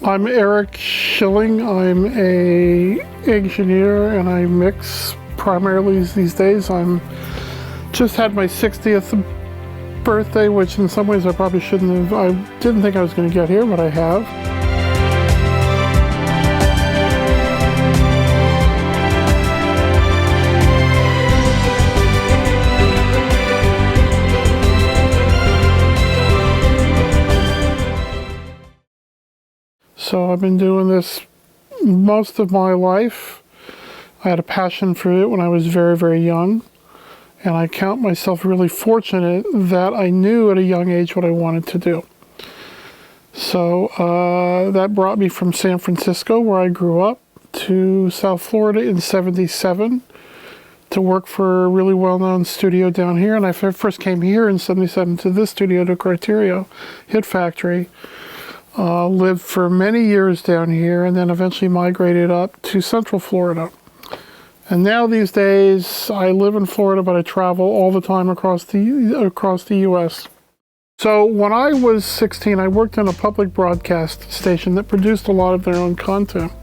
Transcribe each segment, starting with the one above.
I'm Eric Schilling. I'm an engineer and I mix primarily these days. I'm just had my 60th birthday, which in some ways I probably shouldn't have. I didn't think I was going to get here, but I have. So I've been doing this most of my life. I had a passion for it when I was very, very young. And I count myself really fortunate that I knew at a young age what I wanted to do. So that brought me from San Francisco, where I grew up, to South Florida in '77 to work for a really well-known studio down here. And I first came here in '77 to this studio, to Criteria Hit Factory. Lived for many years down here and then eventually migrated up to Central Florida. And now these days I live in Florida, but I travel all the time across the U.S. So when I was 16, I worked in a public broadcast station that produced a lot of their own content.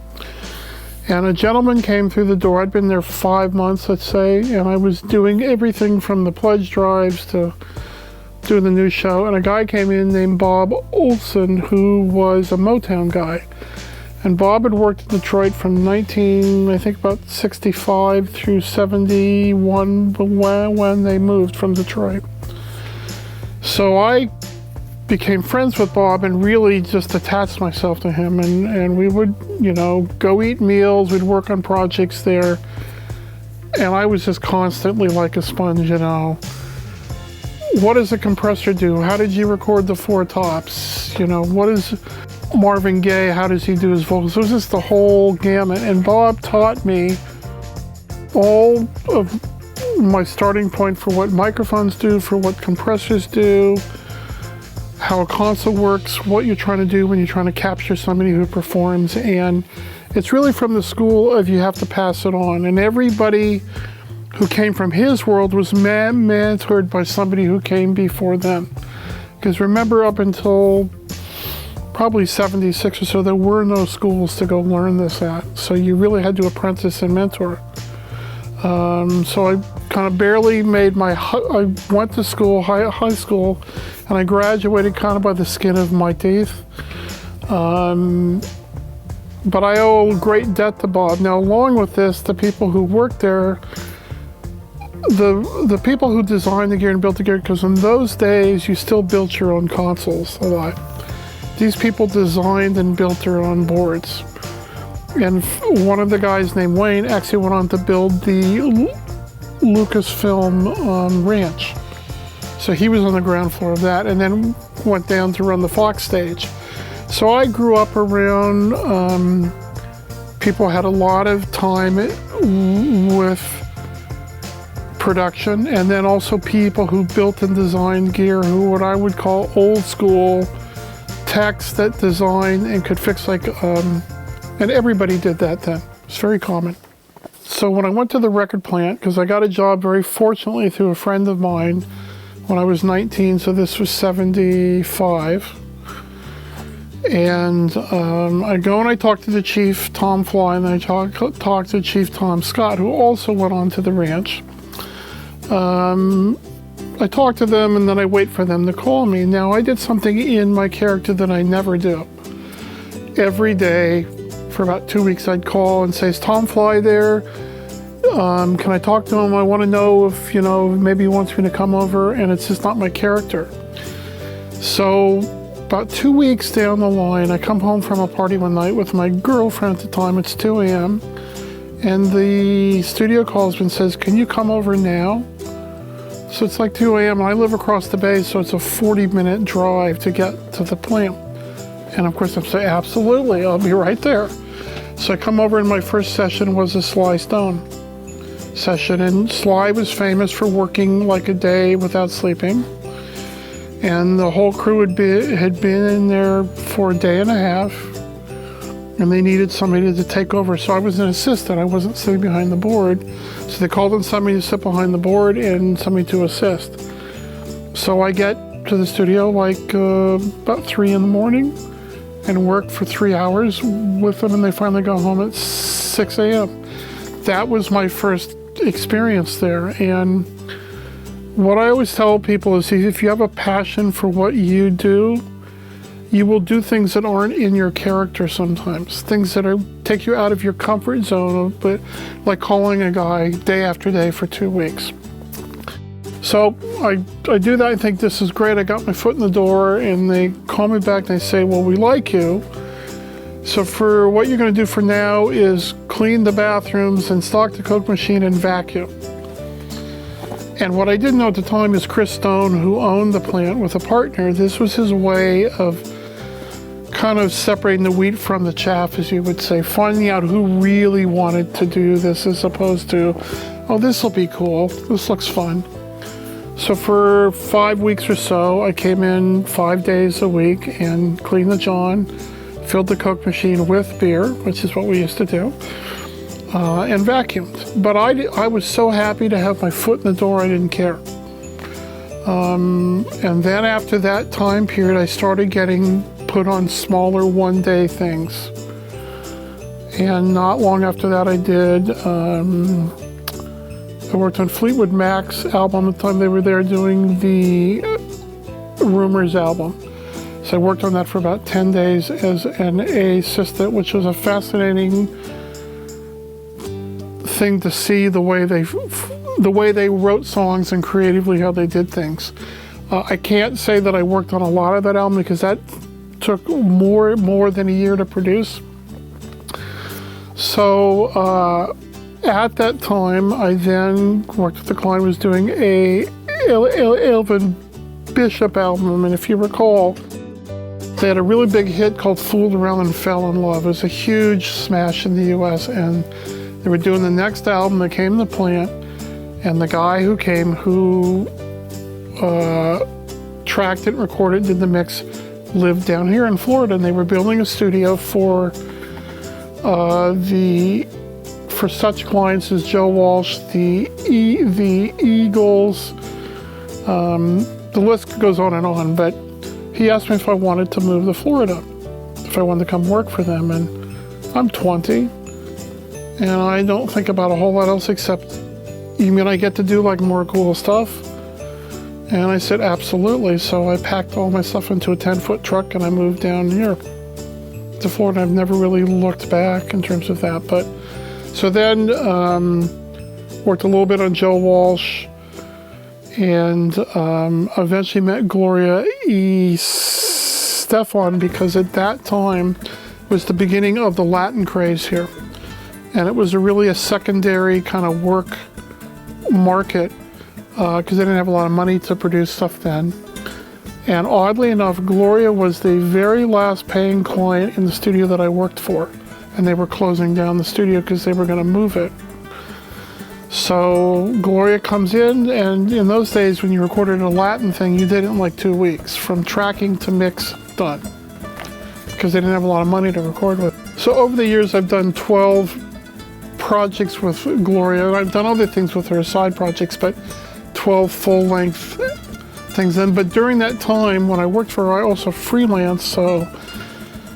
And a gentleman came through the door. I'd been there 5 months, let's say, and I was doing everything from the pledge drives to doing the news show, and a guy came in named Bob Olson, who was a Motown guy. And Bob had worked in Detroit from about 65 through 71 when they moved from Detroit. So I became friends with Bob and really just attached myself to him, and we would, go eat meals, we'd work on projects there, and I was just constantly like a sponge, What does a compressor do? How did you record the Four Tops? What is Marvin Gaye? How does he do his vocals? It was just the whole gamut. And Bob taught me all of my starting point for what microphones do, for what compressors do, how a console works, what you're trying to do when you're trying to capture somebody who performs. And it's really from the school of you have to pass it on. And everybody who came from his world was mentored by somebody who came before them. Because remember, up until probably 76 or so, there were no schools to go learn this at. So you really had to apprentice and mentor. So I kind of barely made I went to school, high school, and I graduated kind of by the skin of my teeth. But I owe a great debt to Bob. Now, along with this, the people who worked there, the people who designed the gear and built the gear, because in those days you still built your own consoles a lot. These people designed and built their own boards. And one of the guys named Wayne actually went on to build the Lucasfilm ranch. So he was on the ground floor of that and then went down to run the Fox stage. So I grew up around people had a lot of time with production, and then also people who built and designed gear, who what I would call old school techs that designed and could fix and everybody did that then. It's very common. So when I went to the record plant, because I got a job very fortunately through a friend of mine when I was 19, so this was 75. And I go and I talk to the chief, Tom Fly, and I talk to Chief Tom Scott, who also went on to the ranch. I talk to them and then I wait for them to call me. Now, I did something in my character that I never do. Every day for about 2 weeks I'd call and say, is Tom Fly there? Can I talk to him? I want to know if, maybe he wants me to come over, and it's just not my character. So about 2 weeks down the line, I come home from a party one night with my girlfriend at the time. It's 2 a.m. and the studio calls me and says, can you come over now? So it's like 2 a.m. and I live across the bay, so it's a 40-minute drive to get to the plant. And of course I'm saying, absolutely, I'll be right there. So I come over and my first session was a Sly Stone session. And Sly was famous for working like a day without sleeping. And the whole crew had been in there for a day and a half. And they needed somebody to take over. So I was an assistant. I wasn't sitting behind the board. So they called in somebody to sit behind the board and somebody to assist. So I get to the studio like about 3 in the morning. and work for 3 hours with them, and they finally go home at 6 a.m. That was my first experience there. And what I always tell people is, if you have a passion for what you do, you will do things that aren't in your character sometimes, things that take you out of your comfort zone, but like calling a guy day after day for 2 weeks. So I do that. I think this is great. I got my foot in the door, and they call me back and they say, well, we like you. So for what you're going to do for now is clean the bathrooms and stock the Coke machine and vacuum. And what I didn't know at the time is Chris Stone, who owned the plant with a partner, this was his way of kind of separating the wheat from the chaff, as you would say, finding out who really wanted to do this as opposed to, oh, this will be cool, this looks fun. So for 5 weeks or so, I came in 5 days a week and cleaned the John, filled the Coke machine with beer, which is what we used to do, and vacuumed. But I was so happy to have my foot in the door, I didn't care. And then after that time period, I started getting put on smaller one-day things. And not long after that, I did, I worked on Fleetwood Mac's album at the time they were there doing the Rumors album. So I worked on that for about 10 days as an assistant, which was a fascinating thing to see the way they wrote songs and creatively how they did things. I can't say that I worked on a lot of that album because that took more than a year to produce. So at that time, I then worked with the client who was doing a Elvin Bishop album, and if you recall, they had a really big hit called Fooled Around and Fell in Love. It was a huge smash in the US, and they were doing the next album that came to the plant, and the guy who came, who tracked it, recorded, did the mix, lived down here in Florida, and they were building a studio for such clients as Joe Walsh, the Eagles, the list goes on, but he asked me if I wanted to move to Florida, if I wanted to come work for them, and I'm 20, and I don't think about a whole lot else except, you mean I get to do like more cool stuff? And I said, absolutely. So I packed all my stuff into a 10-foot truck and I moved down here to Florida. I've never really looked back in terms of that. But so then worked a little bit on Joe Walsh, and eventually met Gloria Estefan, because at that time was the beginning of the Latin craze here. And it was really a secondary kind of work market, because they didn't have a lot of money to produce stuff then. And oddly enough, Gloria was the very last paying client in the studio that I worked for. And they were closing down the studio because they were going to move it. So Gloria comes in, and in those days when you recorded a Latin thing, you did it in like 2 weeks, from tracking to mix, done. Because they didn't have a lot of money to record with. So over the years, I've done 12 projects with Gloria. I've done other things with her, side projects, but 12 full-length things then. But during that time, when I worked for her, I also freelanced. So,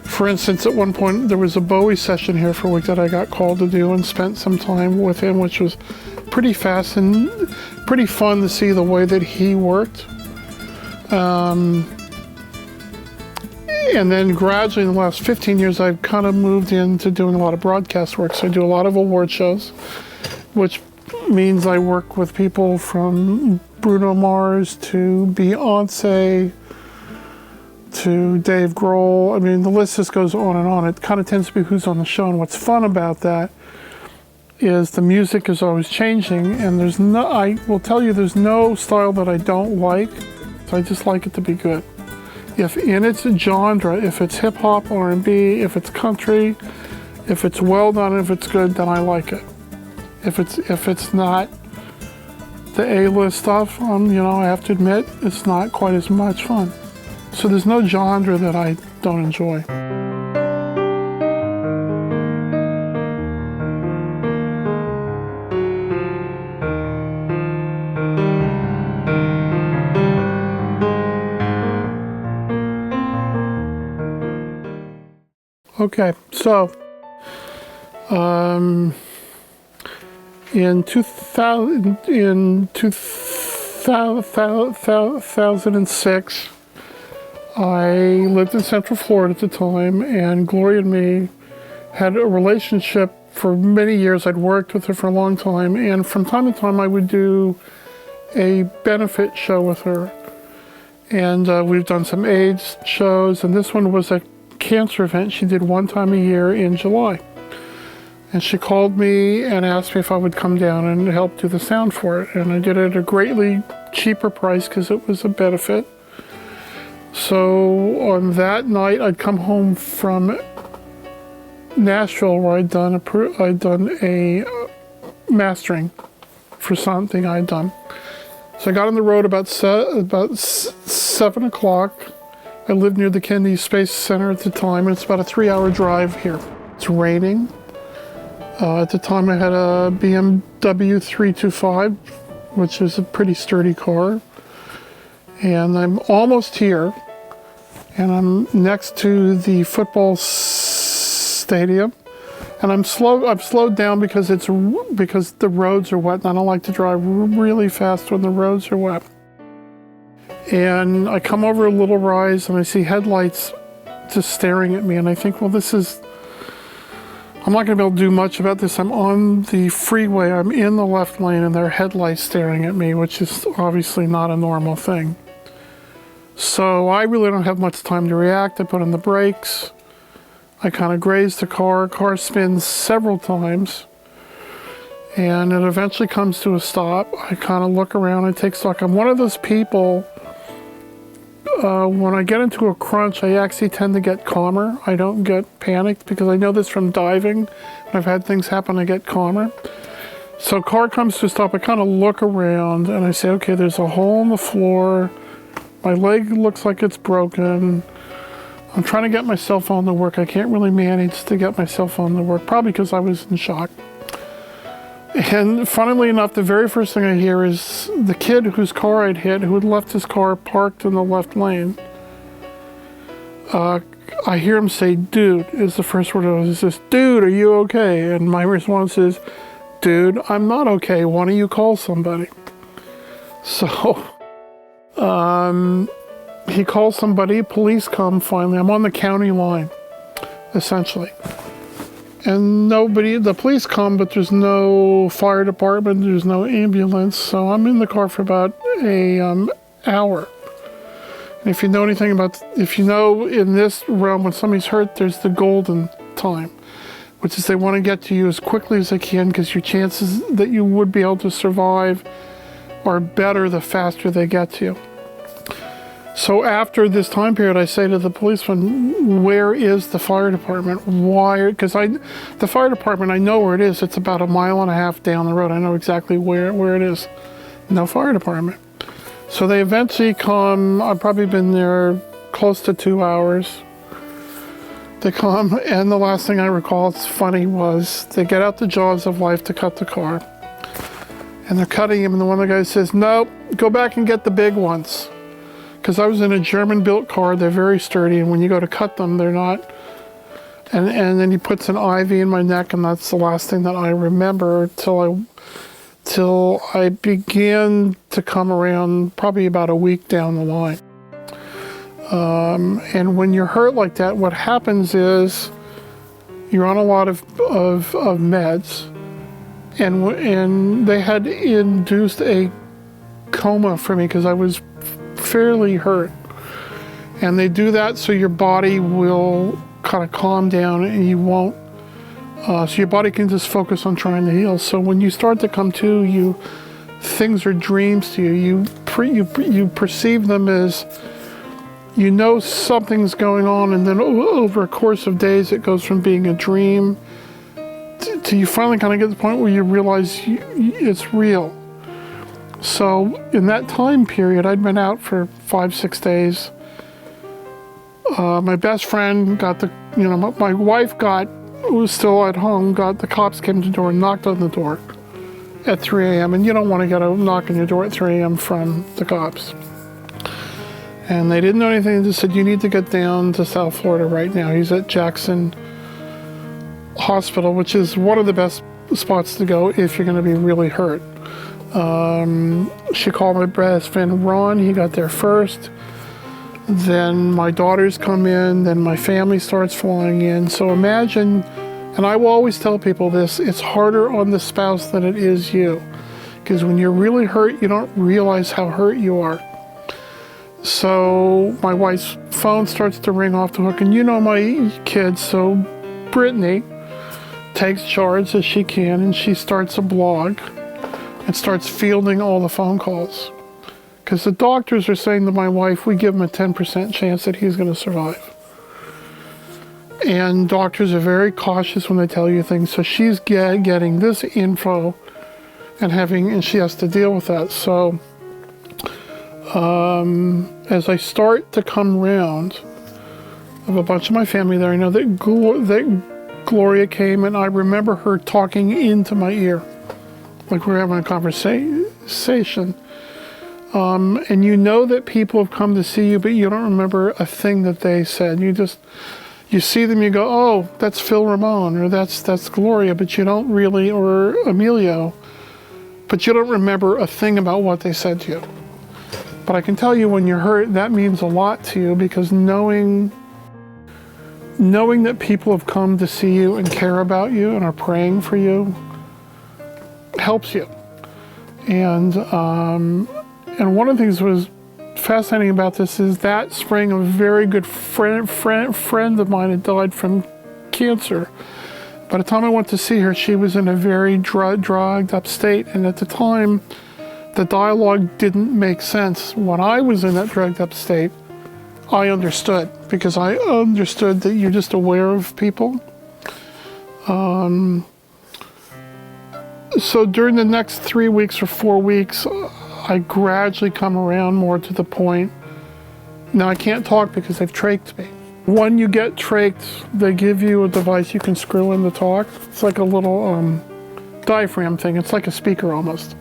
for instance, at one point, there was a Bowie session here for a week that I got called to do, and spent some time with him, which was pretty fast and pretty fun to see the way that he worked. And then gradually in the last 15 years, I've kind of moved into doing a lot of broadcast work. So I do a lot of award shows, which means I work with people from Bruno Mars to Beyonce to Dave Grohl. I mean, the list just goes on and on. It kind of tends to be who's on the show. And what's fun about that is the music is always changing, and I will tell you, there's no style that I don't like. So I just like it to be good. If in its genre, if it's hip hop, R&B, if it's country, if it's well done, if it's good, then I like it. If it's not the A-list stuff, I have to admit, it's not quite as much fun. So there's no genre that I don't enjoy. Okay, so in 2006, I lived in Central Florida at the time, and Gloria and me had a relationship for many years. I'd worked with her for a long time, and from time to time I would do a benefit show with her. And we've done some AIDS shows, and this one was a cancer event she did one time a year in July. And she called me and asked me if I would come down and help do the sound for it. And I did it at a greatly cheaper price because it was a benefit. So on that night, I'd come home from Nashville where I'd done a mastering for something I'd done. So I got on the road about 7 o'clock. I lived near the Kennedy Space Center at the time, and it's about a 3-hour drive here. It's raining. At the time I had a BMW 325, which is a pretty sturdy car. And I'm almost here, and I'm next to the football stadium. And I've slowed down because the roads are wet, and I don't like to drive really fast when the roads are wet. And I come over a little rise, and I see headlights just staring at me, and I think, well, I'm not going to be able to do much about this. I'm on the freeway, I'm in the left lane, and there are headlights staring at me, which is obviously not a normal thing. So I really don't have much time to react. I put on the brakes. I kind of grazed the car. Car spins several times, and it eventually comes to a stop. I kind of look around and take stock. I'm one of those people, when I get into a crunch, I actually tend to get calmer. I don't get panicked because I know this from diving. When I've had things happen, I get calmer. So car comes to a stop. I kind of look around and I say, okay, there's a hole in the floor. My leg looks like it's broken. I'm trying to get my cell phone to work. I can't really manage to get my cell phone to work, probably because I was in shock. And funnily enough, the very first thing I hear is the kid whose car I'd hit, who had left his car parked in the left lane. I hear him say, dude, is the first word. He says, dude, are you okay? And my response is, dude, I'm not okay. Why don't you call somebody? So he calls somebody, police come finally. I'm on the county line, essentially. And the police come, but there's no fire department, there's no ambulance, so I'm in the car for about an hour. And if you know in this realm, when somebody's hurt, there's the golden time, which is they want to get to you as quickly as they can because your chances that you would be able to survive are better the faster they get to you. So after this time period, I say to the policeman, where is the fire department? Why? Because the fire department, I know where it is. It's about 1.5 miles down the road. I know exactly where it is. No fire department. So they eventually come. I've probably been there close to 2 hours. They come, and the last thing I recall, it's funny, was they get out the jaws of life to cut the car. And they're cutting him, and one of the guys says, no, go back and get the big ones. Because I was in a German-built car, they're very sturdy, and when you go to cut them, they're not. And then he puts an IV in my neck, and that's the last thing that I remember till I began to come around, probably about a week down the line. And when you're hurt like that, what happens is you're on a lot of meds, and they had induced a coma for me because I was fairly hurt, and they do that so your body will kind of calm down and you won't so your body can just focus on trying to heal. So when you start to come to, things are dreams to you. You perceive them as, something's going on, and then over a course of days it goes from being a dream to you finally kind of get to the point where you realize it's real. So in that time period, I'd been out for 5-6 days. My best friend got my wife was still at home, the cops came to the door and knocked on the door at 3 a.m. And you don't want to get a knock on your door at 3 a.m. from the cops. And they didn't know anything. They just said, you need to get down to South Florida right now. He's at Jackson hospital, which is one of the best spots to go if you're going to be really hurt. She called my best friend Ron. He got there first. Then my daughters come in. Then my family starts flying in. So imagine, and I will always tell people this, it's harder on the spouse than it is you. Because when you're really hurt, you don't realize how hurt you are. So my wife's phone starts to ring off the hook, and you know my kids, so Brittany takes charge as she can, and she starts a blog and starts fielding all the phone calls. Because the doctors are saying to my wife, we give him a 10% chance that he's going to survive. And doctors are very cautious when they tell you things, so she's getting this info and she has to deal with that. So as I start to come around, I have a bunch of my family there. I know that Gloria came, and I remember her talking into my ear, like we were having a conversation. And you know that people have come to see you, but you don't remember a thing that they said. You see them, you go, oh, that's Phil Ramon, or that's Gloria, but you don't really, or Emilio, but you don't remember a thing about what they said to you. But I can tell you, when you're hurt, that means a lot to you, because knowing that people have come to see you and care about you and are praying for you helps you. And one of the things that was fascinating about this is that spring, a very good friend of mine had died from cancer. By the time I went to see her, she was in a very drugged up state, and at the time, the dialogue didn't make sense. When I was in that drugged up state, I understood, because I understood that you're just aware of people. So during the next 3 weeks or 4 weeks, I gradually come around more to the point. Now I can't talk because they've trached me. When you get trached, they give you a device you can screw in to talk. It's like a little diaphragm thing. It's like a speaker almost.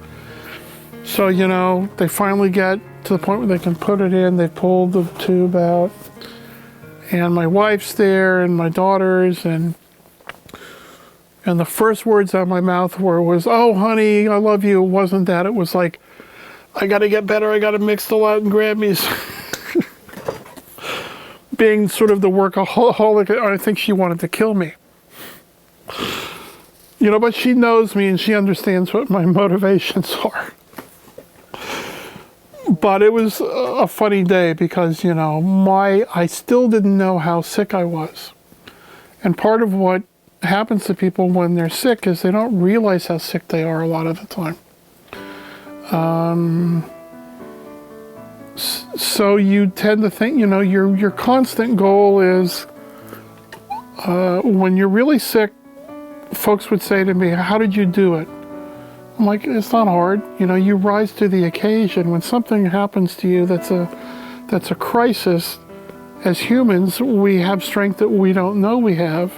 So, they finally get to the point where they can put it in. They pulled the tube out. And my wife's there, and my daughters, and the first words out of my mouth was, oh, honey, I love you. It wasn't that. It was like, I got to get better. I got to mix the Latin Grammys. Being sort of the workaholic, I think she wanted to kill me. But she knows me, and she understands what my motivations are. But it was a funny day because, I still didn't know how sick I was. And part of what happens to people when they're sick is they don't realize how sick they are a lot of the time. So you tend to think, your constant goal is, when you're really sick, folks would say to me, how did you do it? I'm like, it's not hard. You rise to the occasion. When something happens to you that's a crisis, as humans, we have strength that we don't know we have,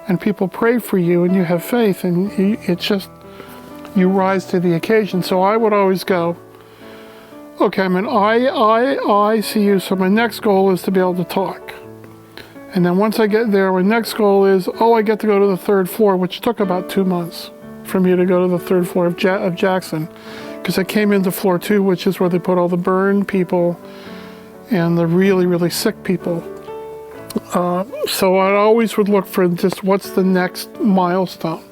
and people pray for you, and you have faith, and it's just, you rise to the occasion. So I would always go, okay, I'm in ICU, so my next goal is to be able to talk. And then once I get there, my next goal is, I get to go to the 3rd floor, which took about 2 months for me to go to the 3rd floor of Jackson, because I came into floor 2, which is where they put all the burn people and the really, really sick people. So I always would look for just what's the next milestone.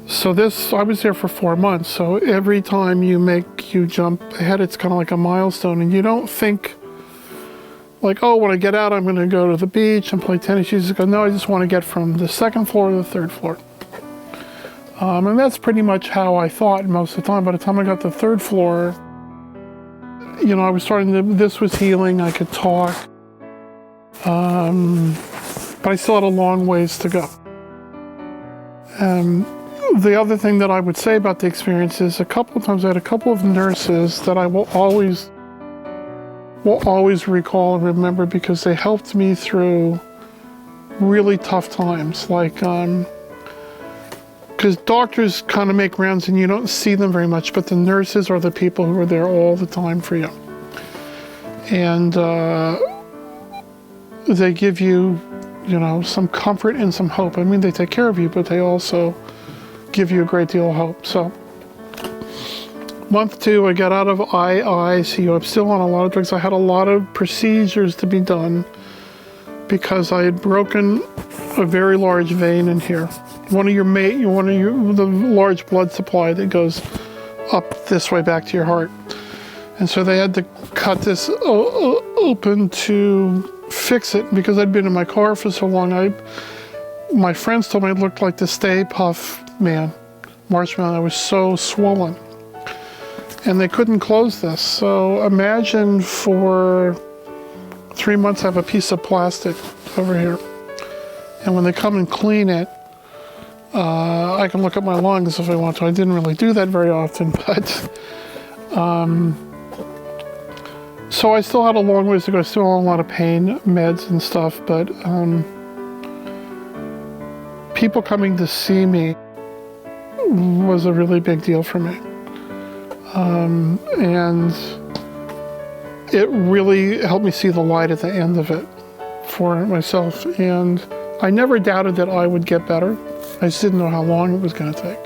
So I was there for 4 months. So every time you jump ahead, it's kind of like a milestone, and you don't think like, when I get out, I'm going to go to the beach and play tennis. You just go, no, I just want to get from the 2nd floor to the 3rd floor. And that's pretty much how I thought most of the time. By the time I got to the 3rd floor, I was this was healing, I could talk. But I still had a long ways to go. The other thing that I would say about the experience is a couple of times I had a couple of nurses that I will always recall and remember, because they helped me through really tough times. Like, because doctors kind of make rounds and you don't see them very much, but the nurses are the people who are there all the time for you. And they give you you know, some comfort and some hope. I mean, they take care of you, but they also give you a great deal of hope. So month 2, I got out of ICU. I'm still on a lot of drugs. I had a lot of procedures to be done because I had broken a very large vein in here. The large blood supply that goes up this way back to your heart. And so they had to cut this open to fix it. Because I'd been in my car for so long, my friends told me it looked like the Stay Puft Man, Marshmallow. I was so swollen. And they couldn't close this. So imagine for 3 months I have a piece of plastic over here. And when they come and clean it, I can look at my lungs if I want to. I didn't really do that very often, but so I still had a long ways to go. I still had a lot of pain meds and stuff, but people coming to see me was a really big deal for me. And it really helped me see the light at the end of it for myself. And I never doubted that I would get better. I just didn't know how long it was going to take.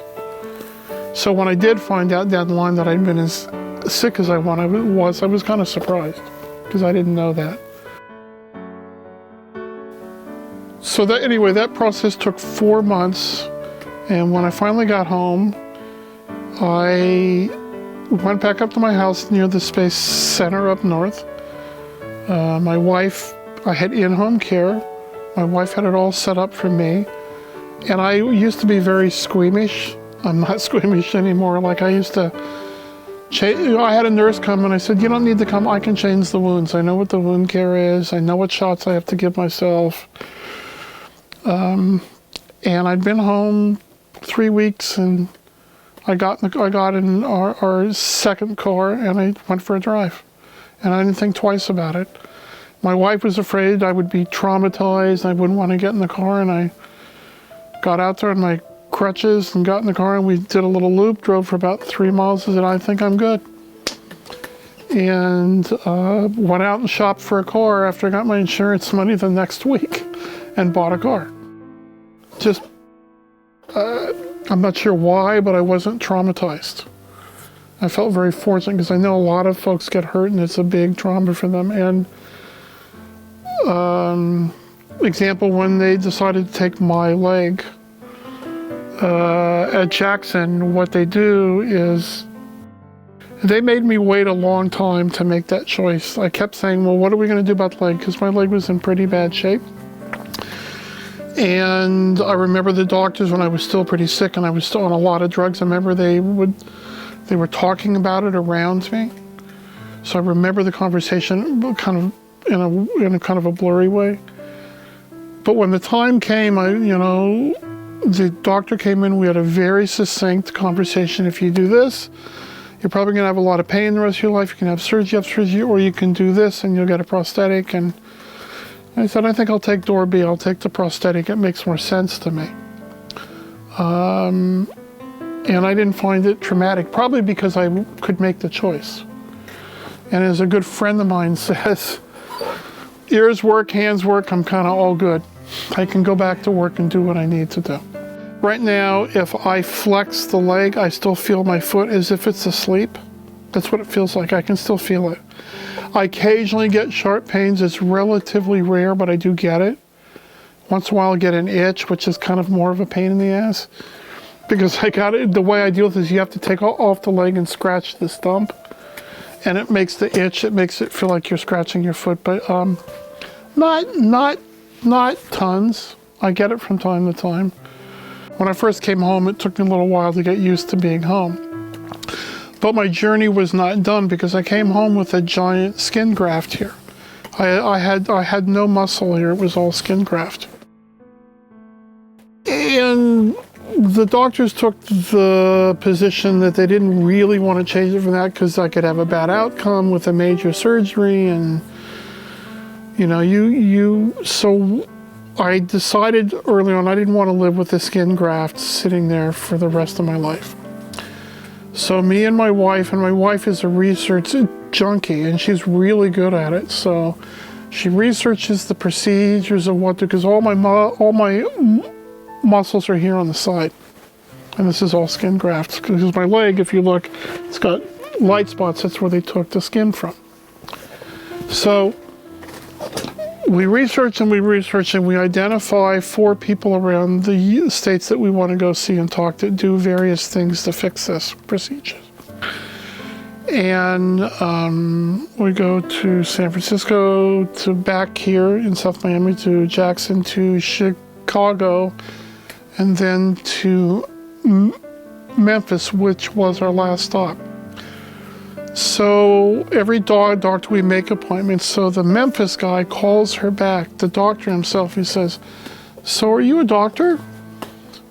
So when I did find out down the line that I'd been as sick as I was kind of surprised because I didn't know that. So that process took 4 months. And when I finally got home, I went back up to my house near the Space Center up north. My wife, I had in-home care. My wife had it all set up for me. And I used to be very squeamish. I'm not squeamish anymore. Like I used to, I had a nurse come and I said, you don't need to come, I can change the wounds. I know what the wound care is. I know what shots I have to give myself. And I'd been home 3 weeks and I got in our second car and I went for a drive. And I didn't think twice about it. My wife was afraid I would be traumatized. I wouldn't want to get in the car, and I got out there on my crutches and got in the car and we did a little loop, drove for about 3 miles and said, I think I'm good. And went out and shopped for a car after I got my insurance money the next week and bought a car. Just, I'm not sure why, but I wasn't traumatized. I felt very fortunate because I know a lot of folks get hurt and it's a big trauma for them. And example, when they decided to take my leg at Jackson, what they do is they made me wait a long time to make that choice. I kept saying, well, what are we going to do about the leg? Because my leg was in pretty bad shape. And I remember the doctors when I was still pretty sick and I was still on a lot of drugs. I remember they were talking about it around me. So I remember the conversation kind of in a kind of a blurry way. But when the time came, the doctor came in, we had a very succinct conversation. If you do this, you're probably gonna have a lot of pain the rest of your life. You can have surgery, or you can do this and you'll get a prosthetic. And I said, I think I'll take door B, I'll take the prosthetic. It makes more sense to me. And I didn't find it traumatic, probably because I could make the choice. And as a good friend of mine says, ears work, hands work, I'm kind of all good. I can go back to work and do what I need to do. Right now, if I flex the leg, I still feel my foot as if it's asleep. That's what it feels like. I can still feel it. I occasionally get sharp pains. It's relatively rare, but I do get it. Once in a while I get an itch, which is kind of more of a pain in the ass. Because the way I deal with it is you have to take off the leg and scratch the stump. And it makes the itch, it makes it feel like you're scratching your foot, but not tons. I get it from time to time. When I first came home, it took me a little while to get used to being home. But my journey was not done because I came home with a giant skin graft here. I had no muscle here, it was all skin graft. And the doctors took the position that they didn't really want to change it from that because I could have a bad outcome with a major surgery, and so I decided early on I didn't want to live with a skin graft sitting there for the rest of my life. So me and my wife is a research junkie and she's really good at it, so She researches the procedures of what to, because all my muscles are here on the side. And this is all skin grafts, because my leg, if you look, it's got light spots. That's where they took the skin from. So we research and we identify 4 people around the states that we want to go see and talk to, do various things to fix this procedure. And we go to San Francisco, to back here in South Miami, to Jackson, to Chicago, and then to Memphis, which was our last stop. So every doctor, we make appointments. So the Memphis guy calls her back, the doctor himself. He says, "So are you a doctor?"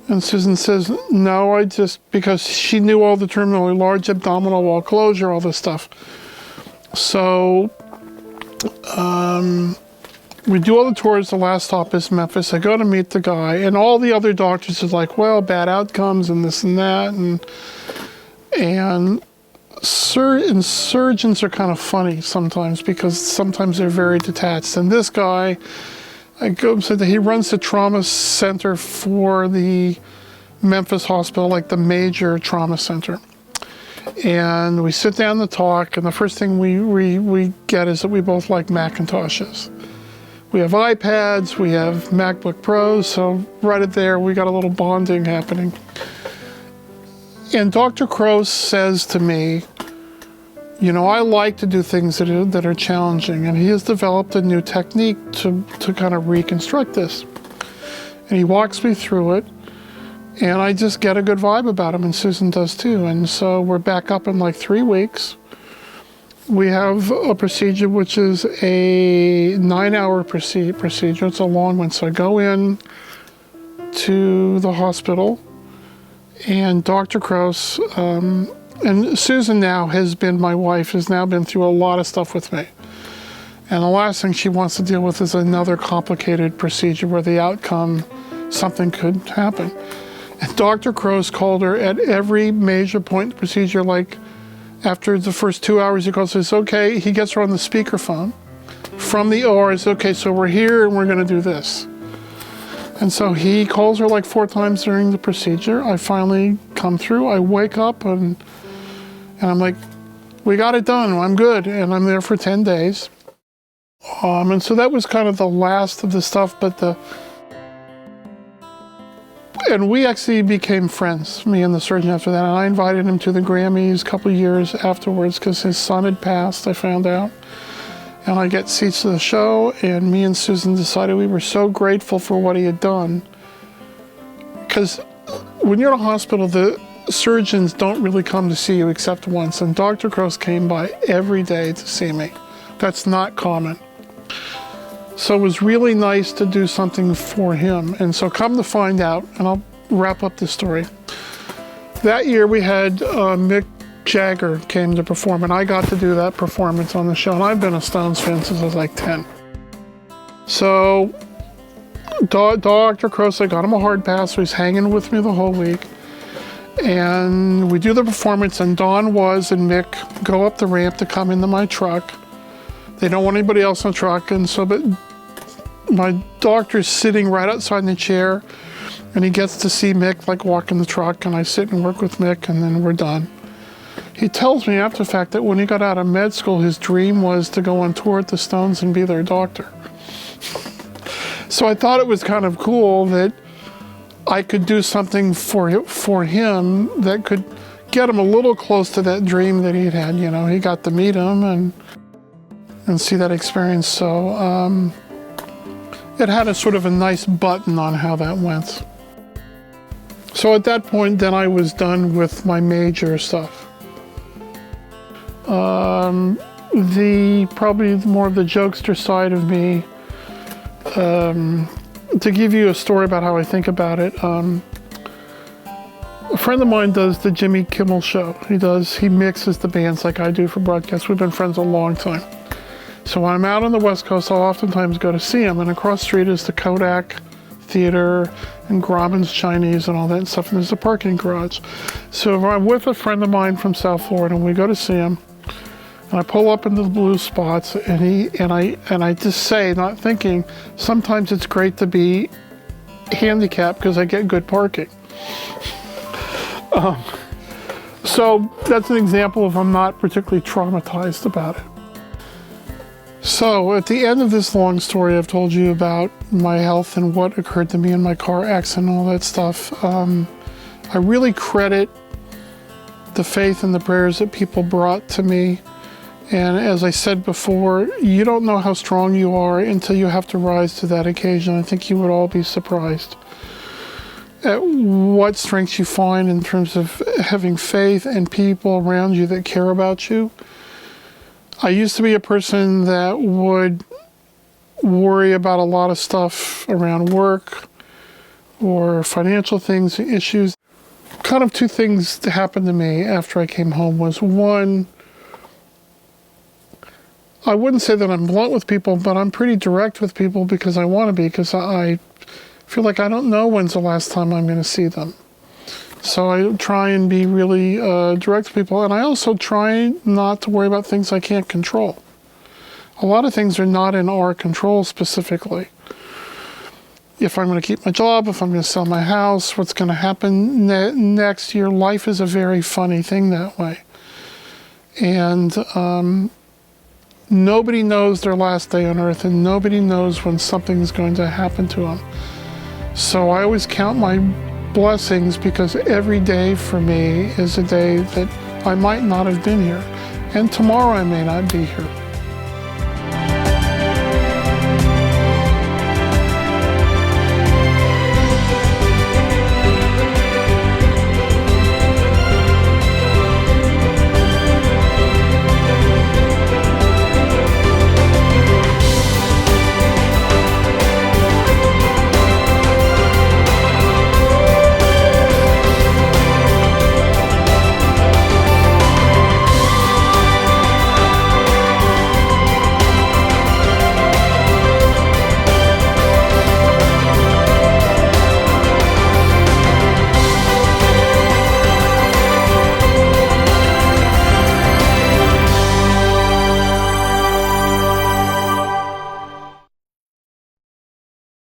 And Susan says, "No, because she knew all the terminally large abdominal wall closure, all this stuff." So we do all the tours. The last stop is Memphis. I go to meet the guy, and all the other doctors are like, "Well, bad outcomes and this and that." And surgeons are kind of funny sometimes, because sometimes they're very detached. And this guy, said that he runs the trauma center for the Memphis hospital, like the major trauma center. And we sit down to talk, and the first thing we get is that we both like Macintoshes. We have iPads, we have MacBook Pros, so right there we got a little bonding happening. And Dr. Crowe says to me, "You know, I like to do things that are challenging," and he has developed a new technique to kind of reconstruct this. And he walks me through it, and I just get a good vibe about him, and Susan does too. And so we're back up in like 3 weeks. We have a procedure which is a 9-hour procedure. It's a long one. So I go in to the hospital, and Dr. Crouse, and Susan now has been my wife, has now been through a lot of stuff with me. And the last thing she wants to deal with is another complicated procedure where the outcome, something could happen. And Dr. Crouse called her at every major point in the procedure, like after the first 2 hours, he calls and says, "Okay," he gets her on the speakerphone from the OR, says, "Okay, so we're here and we're gonna do this." And so he calls her like 4 times during the procedure. I finally come through, I wake up and I'm like, "We got it done, I'm good." And I'm there for 10 days. And so that was kind of the last of the stuff, and we actually became friends, me and the surgeon, after that. And I invited him to the Grammys a couple of years afterwards, because his son had passed, I found out. And I get seats to the show, and me and Susan decided we were so grateful for what he had done. Because when you're in a hospital, the surgeons don't really come to see you except once, and Dr. Crouse came by every day to see me. That's not common. So it was really nice to do something for him. And so come to find out, and I'll wrap up the story. That year we had Mick Jagger came to perform, and I got to do that performance on the show. And I've been a Stones fan since I was like 10. So Dr. Crouse, I got him a hard pass, so he's hanging with me the whole week. And we do the performance, and Dawn and Mick go up the ramp to come into my truck. They don't want anybody else in the truck, and so, but my doctor's sitting right outside in the chair, and he gets to see Mick like walk in the truck, and I sit and work with Mick, and then we're done. He tells me after the fact that when he got out of med school, his dream was to go on tour with the Stones and be their doctor. So I thought it was kind of cool that I could do something for him that could get him a little close to that dream that he'd had. You know, he got to meet him and see that experience. So it had a sort of a nice button on how that went. So at that point, then I was done with my major stuff. Probably more of the jokester side of me, to give you a story about how I think about it, a friend of mine does the Jimmy Kimmel show. He mixes the bands like I do for broadcast. We've been friends a long time. So when I'm out on the West Coast, I'll oftentimes go to see him, and across the street is the Kodak Theater and Grauman's Chinese and all that stuff, and there's a parking garage. So if I'm with a friend of mine from South Florida and we go to see him, And I pull up into the blue spots, and I just say, not thinking, sometimes it's great to be handicapped because I get good parking. So that's an example of I'm not particularly traumatized about it. So at the end of this long story, I've told you about my health and what occurred to me in my car accident and all that stuff. I really credit the faith and the prayers that people brought to me. And as I said before, you don't know how strong you are until you have to rise to that occasion. I think you would all be surprised at what strengths you find in terms of having faith and people around you that care about you. I used to be a person that would worry about a lot of stuff around work or financial things, issues. Kind of two things that happened to me after I came home was, one, I wouldn't say that I'm blunt with people, but I'm pretty direct with people because I want to be, because I feel like I don't know when's the last time I'm going to see them. So I try and be really direct with people, and I also try not to worry about things I can't control. A lot of things are not in our control specifically. If I'm going to keep my job, if I'm going to sell my house, what's going to happen next year. Life is a very funny thing that way. And nobody knows their last day on earth, and nobody knows when something's going to happen to them. So I always count my blessings, because every day for me is a day that I might not have been here, and tomorrow I may not be here.